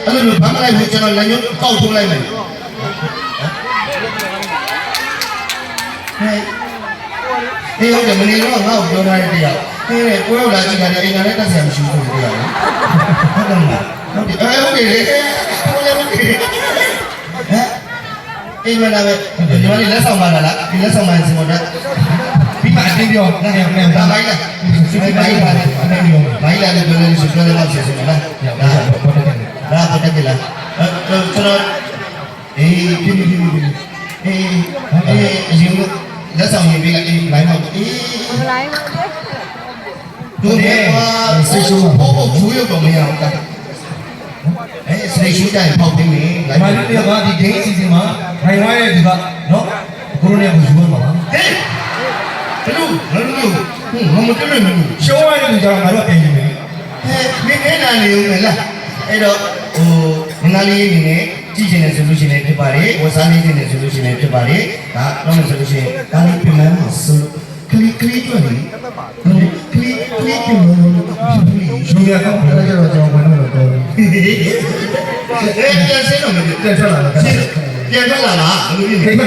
အဲ့လိုဘာမှလိုက်ဘူးကျွန်တော်လည်းညောက်ထိုးလိုက်မယ်ဟဲ့ဟုတ်တယ်မနေတော့ငါ့ကိုပြောထားတဲ့တရားဟဲ့ကိုရောက်လာကြည့်တာလည်းအိမ်ကလည်းတက်ဆရာမရှိဘူးဆိုတရားဟုတ်တယ်မလားဟုတ်တယ်ဟုတ်တယ်လေကိုလည်းဟုတ်တယ်ဟဲ့အိမ်မလာပဲဒီမှာလက်ဆောင်ပါလားဒီလက်ဆောင်ပါစမောတာပြီးမှအတင်းပြောငါဒါဘိုင်းလားဘိုင်းလားဘိုင်းလားလည်းပြောနေဆိုပြောနေတော့ဆက်စလားဒါပေါ်တယ်လားကျွန်တော်အေးပြင်းအေးအရင်လက်ဆောင်ရေးပေးလိုက်အေးဘိုင်းတော့အေးဘိုင်းတို့ကဆေးရှုံးဖို့ဘူးရတော့မရဘူးဆေးရှုံးတိုင်းပေါက်ပြီးပြီဘိုင်းတို့ကဒီဂိမ်းစီစဉ်မှာဘိုင်းဝိုင်းရဲ့ဒီကနော်ကိုရိုနာကိုယူရမှာပါဟဲ့ဘလို့မမတက်လို့ရှုံးရတဲ့ကြောင်ငါတို့ပြင်နေမယ်ဟဲ့မင်းနဲ့နာနေဦးမလားအဲ့တော့ဟိုငါလေးနေနဲ့ကြည့်ချင်တဲ့ solution တွေဖြစ်ပါတယ်ဝစားလေးတဲ့ solution တွေဖြစ်ပါတယ်ဒါတော့ solution ဒါလေးပြင်မယ်မှာဆိုကလစ်တွေ့တယ်ကလစ်ပြင်မယ်ရှုံးရတော့အဲ့ဒါတော့ကျွန်တော်ဘာလို့တော့အဲ့ဒါဆင်းတော့မတက်ထွက်လာတာပြန်ထွက်လာလားဘယ်လိုဖြစ်လဲ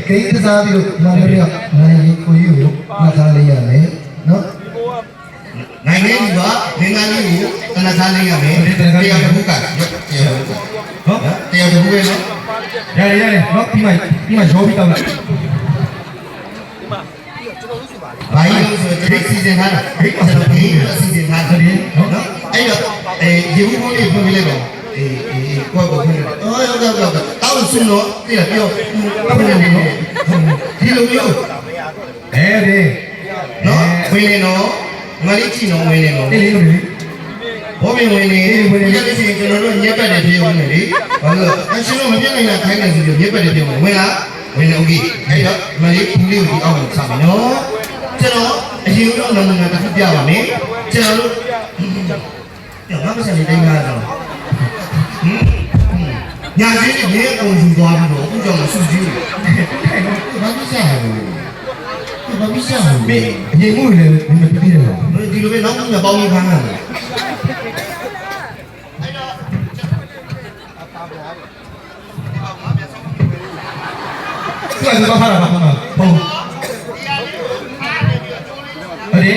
ကိန်းစားပြီးတော့မန္တလေးကနိုင်ကိုယူကိုနှခါလေးရမယ်နော်နိုင်ငံကြီးကနိုင်ငံကြီးကိုတနခါလေးရမယ်တရားတစ်ခုကဟုတ်တရားတစ်ခုပဲနော်ရတယ်နော်ပြီးမှရောပြီးတော့လိုက်ဘာလို့ဆိုတော့ဒီစီစဉ်ထားတာဒီစီစဉ်ထားတယ်နော်အဲ့တော့ဒီဘူးကိုလေးဖွင့်ပြလိုက်ပါကိုယ်ကိုဖွင့်လိုက်ဟုတ်တောက်ဆွလို့ပြည့်ပြောဒီလိုမျိုးနော်ဝင်နေတော့ငါလေးကြည့်နော်ဝင်နေတော့အေးလေးဘောမင်းဝင်နေရတဲ့စီကျွန်တော်တို့ညက်ပတ်တယ်ပြေဝင်နေလေဘာလို့အရှင်တို့မပြတ်နိုင်တာခိုင်းတယ်ဆိုပြီးညက်ပတ်တယ်ပြေဝင်လားဝင်နေโอเคအဲ့တော့ငါလေးဘူးလေးကိုဒီအောက်ကိုဆက်မယ်နော်ကျွန်တော်အရင်ကတော့နမူနာတစ်ခုပြပါမယ်ကျွန်တော်တို့ငါမဆက်နေတိုင်းကားတော့ညာချင်းနဲ့မြေပုံယူသွားပြီးတော့အခုကြောင့်ဆူကြီးဘာမှမဆက်ဘူးဘာမှမဆက်ဘူးမြေအရင်မှုလည်းမပြည့်တယ်နော်ဒီလိုပဲနောက်မှပေါင်းပြီးဖမ်းရတယ်အဲ့တော့ဘာသာပါမှာပုံအဲ့ဒီ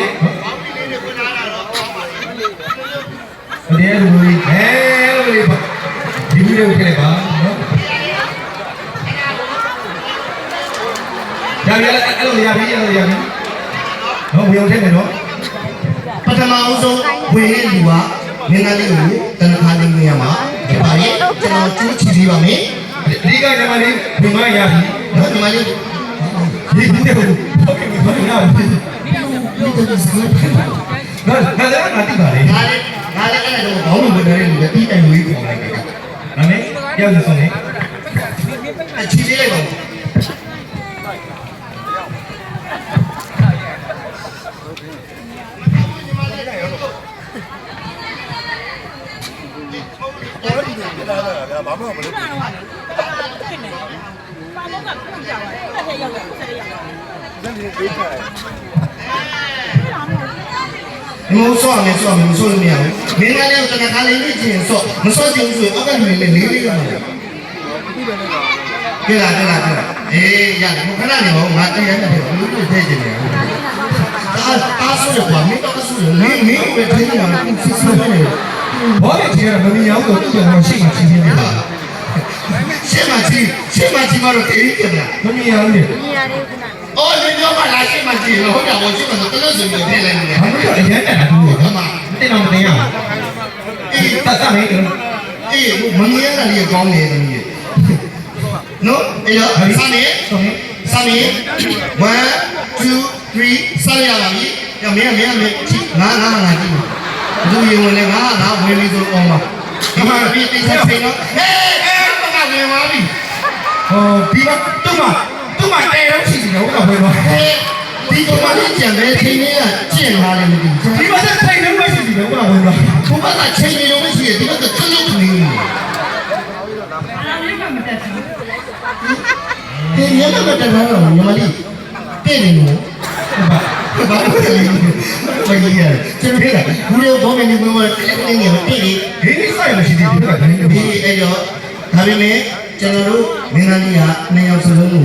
လူကြီးဒီလိုခဲ့ပါနော်အဲ့လိုရပြီနော်ဝင်အောင်ထည့်မယ်နော်ပထမဦးဆုံးဝင်တဲ့လူကငန်းလေးကိုတနခါလေးဝင်ရမှာဖြစ်ပါရဲ့ကျွန်တော်ကျူးချီပေးပါမယ်ဒီကညီမလေးဝင်မရပြီနော်ညီမလေးဒီဘူးတဲ့ဟုတ်ကဲ့ဘာလို့လဲဒီတော့စကားပြောငါလည်းငါတိပါလေငါလည်းအဲ့ဒါတော့ဘောင်းလို့ဝင်နေတဲ့လူတွေပြီးတိုင်လို့ခေါ်လိုက်တယ်ဒါနဲ့ရောက်နေဆုံးနေအချီလေးလိုက်ပါဘာမှမလုပ်ဘူး။ဘာမှမလုပ်ဘူးကြာပါ။တက်ရောက်တယ်ဆက်ရောက်တယ်။ဒါလည်းပေးထားတယ်။မဆော့လို့မရဘူး။မင်းကလည်းတခါလေးနေချင်းဆော့မဆော့ချင်ဘူးဆိုအောက်ကလေးလေးလေးရမှာ။ကြည့်လားအေးရတယ်ခဏနေတော့ငါတရားနဲ့ဘလို့ထည့်ချင်တယ်။အားဆိုးရပါမင်းတော့ဆိုးရမင်းပဲထည့်ရမှာစစ်စစ်ပဲ။ဘာလဲဒီကမမြင်အောင်တော့သူ့ကရှိမှချင်းနေတာရှင်းမကြီးမတော့တေးကြတယ်မမြင်အောင်လေမြင်ရတယ်ခဏအော်ဒီတော့မှလာရှင်းမကြီးလို့ဟုတ်တယ်ဘောရှင်းမတော့တလို့ဆိုပြီးထည့်လိုက်နေတယ်ဘာလို့အရင်တက်တာသူကမှတင်တော့မတင်ရဘူးအေးတတ်တယ်အေးမမြင်ရတာကြီးကောင်းနေတယ်ကြီးနော်အေးတော့စနေ1 2 3စရလာပြီညမင်းကြည့်ငါကြည့်သူရင်ဝင်လေငါဝင်ပြီးဆိုအောင်ပါဒီမှာပြီးဆက်ဖိနော်ဟေးမကဝင်ပါပြီဟောဒီမှာသူ့မှာတဲရောက်ရှိတယ်ဟုတ်ကဲ့ဝင်ပါဟေးဒီကမှလည်းကြံတယ်ချိန်လေးကကျင့်လာတယ်မသိဘူးဒီမှာလည်းချိန်လေးမရှိဘူးဟုတ်ကဲ့ဝင်ပါဘုမကချိန်လေးလုံးမရှိတယ်ဒီမှာကခလုတ်နေတယ်ဟေးညမတက်လာတော့ညီမလေးတဲ့နေလို့ ဘာလို့လဲဘယ်ကြီးရကျွန်တော်ကဘူးရောဘောမင်းမျိုးကလည်းငယ်မတိလေဒီဆိုင်မရှိသေးဘူးကလည်းဒီအဲ့တော့ဒါပေမဲ့ကျွန်တော်တို့မင်းသားကြီးကနှစ်ယောက်စလုံးကို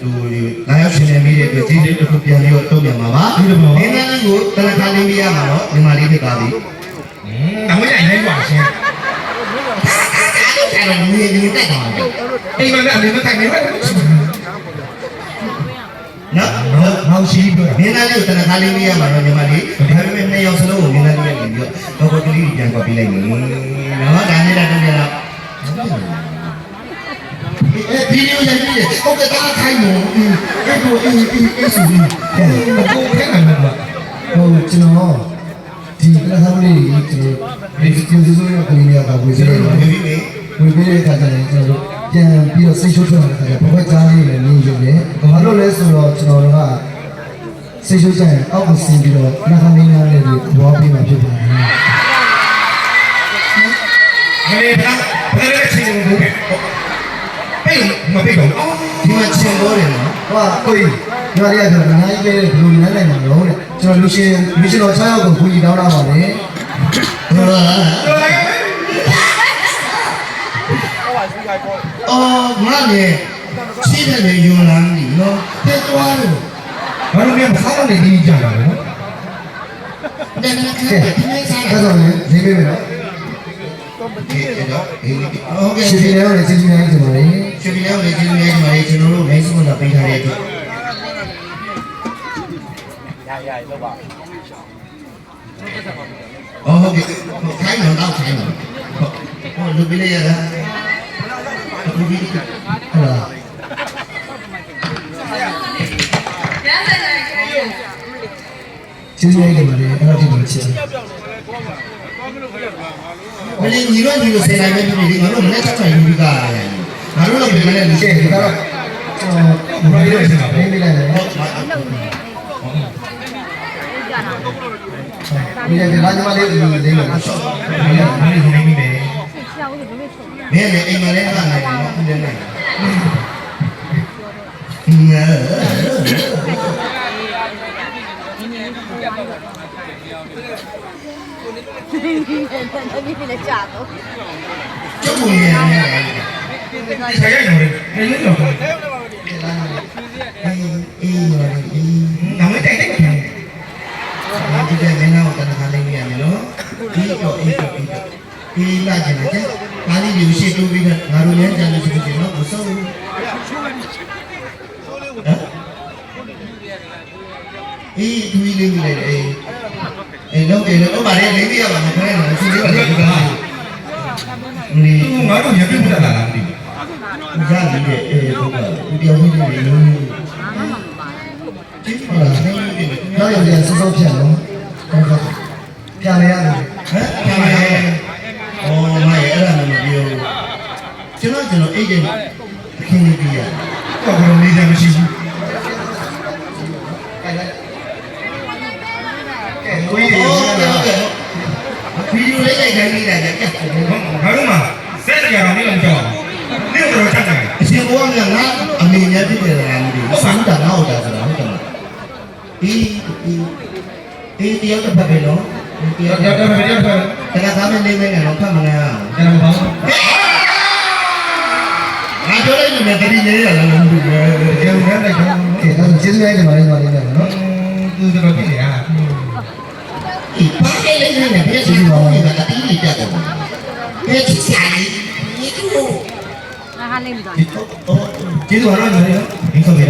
ဟိုလာရောက်ရှင်နေမိတဲ့အတွက်ကျေးဇူးတစ်ခုပြန်ပြီးတော့တုံ့ပြန်ပါပါမင်းသားကြီးကိုတနခါလေးပြရမှာတော့ညီမလေးဖြစ်ပါပြီအမရရင်ပါရှင်အဲ့တော့မြေကြီးတက်သွားတယ်အိမ်မှာလည်းအမေမထိုင်နေဘူးနော်ဟောရှိပြီမင်းသားလေးကိုတနခါလေးပြရမှာတော့ညီမလေးဒါပေမဲ့နှစ်ယောက်စလုံးကိုမင်းသားလေးနဲ့ပြီးတော့တော့ကလေးပြန်ကောက်ပြလိုက်မယ်နော်ဒါနဲ့တော့ပြန်တော့ဗီဒီယိုရိုက်ပြီးတယ်ဟုတ်ကဲ့တားခိုင်းလို့အဲ့ကိုအေးဆိုပြီးကိုခဲနိုင်မှာပါဟိုကျွန်တော်ဒီကစားလေးကျွန်တော်ဒီကျူးစိုးရကလေးများကဝေးစေတယ်ဝေးပြီးတဲ့အခါကျရင်ကျွန်တော်ပြန်ပြီးတော့စိတ်ရှုပ်ထွက်လာတဲ့အခါကျဘဝကြားလေးလည်းနေရုံနဲ့ဘာလို့လဲဆိုတော့ကျွန်တော်တို့ကစိတ်ရှုပ်ကြရင်အောက်ကိုဆင်းပြီးတော့နှခမ်းလေးများလေးကိုဘောပြီးမှဖြစ်ပါတယ်မလေးကဘယ်လိုချင်းလို့ဘယ်မပြေတော့ဒီမှာချင်လို့တယ်နော်ဟာကိုကြီးညီမလေးကကျွန်တော်နိုင်ပေးတယ်ဘယ်လိုနိုင်နိုင်မှာလို့တဲ့ကျွန်တော်လူရှင်တော်6ယောက်ကိုခွင့်တောင်းတာပါလေအော်ငါလည်းချစ်တယ်ယူလာပြီနော်တက်သွားလို့ဘာလို့လဲမစားနေဒီကြတာလဲနော်တဲ့နဲ့ခက်တယ်ဒီနေ့စားတယ်ဆိုရင်ဒီပေးမယ်နော်ဟုတ်ကဲ့ရှင်လည်းလည်းကျေးဇူးများတင်ပါတယ်ရှင်လည်းလည်းကျေးဇူးများတင်ပါတယ်ကျွန်တော်တို့မိတ်ဆွေတို့ပေးထားတဲ့အတွက်ရလောက်ပါအော်ဟုတ်ကဲ့ခိုင်းတော့ခိုင်းတော့ဟိုလူပေးလိုက်ရတာလူပေးဟုတ်လားကျေးဇူးများတင်ပါတယ်အဲ့ဒါဒီလိုချစ်မလေးညီတို့ဒီလိုဆယ်နိုင်တဲ့ပြည်တွေငါတို့မနေ့ကဆက်ယူပြီးသားရတယ်ငါတို့လည်းမနေ့လူရှိတယ်ဒါတော့ဘယ်လိုလဲဘယ်လိုလဲဒီကလာကြမလေးဒီလိုလေးလို့ဆော့မင်းနေနေတယ်မင်းလည်းအိမ်မှာလည်းလာနိုင်တယ်နော်ဦးလည်းနိုင်你来家都。ကျုပ်ကိုနေနေတယ်ဆရာရောနေနေတော့အေးနောက်တိုက်တယ်ဒီကနေ့တော့တနခါလေးနေရမယ်နော်ဒီတော့အေးလာကြတယ်ကျဘာလို့ဒီရှိတူပြီးငါတို့လည်းကြံလို့ရှိတယ်နော်မစိုးအေးဒူးလေးလေးအေးလောက်တယ်လို့ပါလေလေးပြရပါမယ်ခေါင်းနဲ့ဆင်းလေးပါလေဒီကနေငါတို့ရပြတ်လာလားမသိဘူးကြားနေတယ်အေးဟုတ်ပါဘူးပြောင်းနေတယ်လို့ဟုတ်လားနောက်ရစောစောပြန်တော့ပြန်ရရတယ်ဟမ်ပြန်ရတယ်အော်မရဲ့အဲ့ဒါလည်းမပြောဘူးကျွန်တော်အိတ်တယ်ခင်းနေပြီရတော့ဘယ်လိုနေကြမရှိဘူးဝီဒီယိုလေးလိုက်ခိုင်းနေတာကြက်ဘာလို့မှစက်ကြရအောင်မလုပ်ကြဘူးနေတော့ချက်တယ်အရှင်ဘုရားကငါအမေများဖြစ်တယ်လားမသိဘူးစမ်းတာနောက်တာဆိုတာဟုတ်တယ်အေးတယောက်တစ်ဖက်ပဲနော်တယောက်တစ်ဖက်တကယ်သားမနေနဲ့တော့ဖတ်မနေအောင်ကျွန်တော်ဘာငါပြောလိုက်နေတယ်တတိနေရလားမသိဘူးကျေဦးနဲ့လိုက်တော့ကဲအဲ့ဒါကျေးဇူးများတင်ပါတယ်ညီမလေးနော်သူတို့ပြည့်ရဒီပါလေးလေးနဲ့ပြည့်စုံတော့ဒီကတိတိကျကျပြည့်စုံစားဒီကူ那还领不到。ကျေးဇူးပါနော်ညီမလေးဒီဆိုကြရ